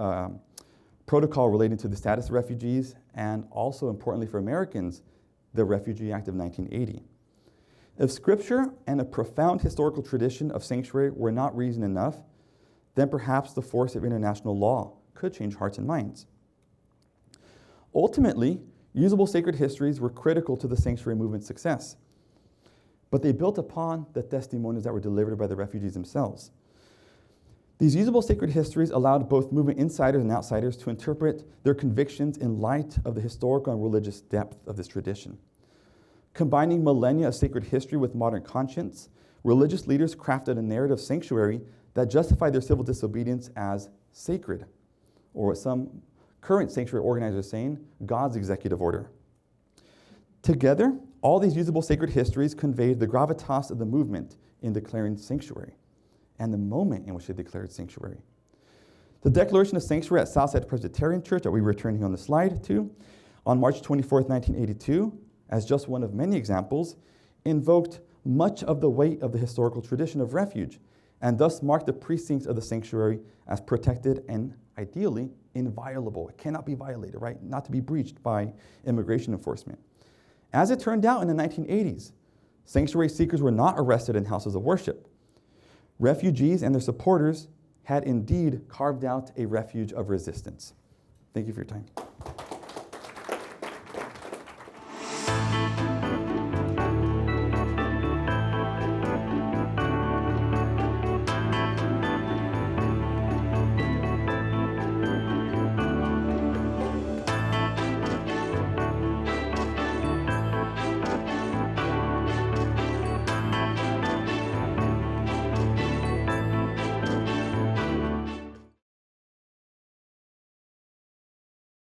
protocol relating to the status of refugees, and also importantly for Americans, the Refugee Act of 1980. If scripture and a profound historical tradition of sanctuary were not reason enough, then perhaps the force of international law could change hearts and minds. Ultimately, usable sacred histories were critical to the sanctuary movement's success, but they built upon the testimonies that were delivered by the refugees themselves. These usable sacred histories allowed both movement insiders and outsiders to interpret their convictions in light of the historical and religious depth of this tradition. Combining millennia of sacred history with modern conscience, religious leaders crafted a narrative of sanctuary that justified their civil disobedience as sacred, or what some current sanctuary organizers are saying, God's executive order. Together, all these usable sacred histories conveyed the gravitas of the movement in declaring sanctuary and the moment in which they declared sanctuary. The declaration of sanctuary at Southside Presbyterian Church, that we were turning on the slide to, on March 24th, 1982, as just one of many examples, invoked much of the weight of the historical tradition of refuge, and thus marked the precincts of the sanctuary as protected and ideally inviolable. It cannot be violated, right? Not to be breached by immigration enforcement. As it turned out in the 1980s, sanctuary seekers were not arrested in houses of worship. Refugees and their supporters had indeed carved out a refuge of resistance. Thank you for your time.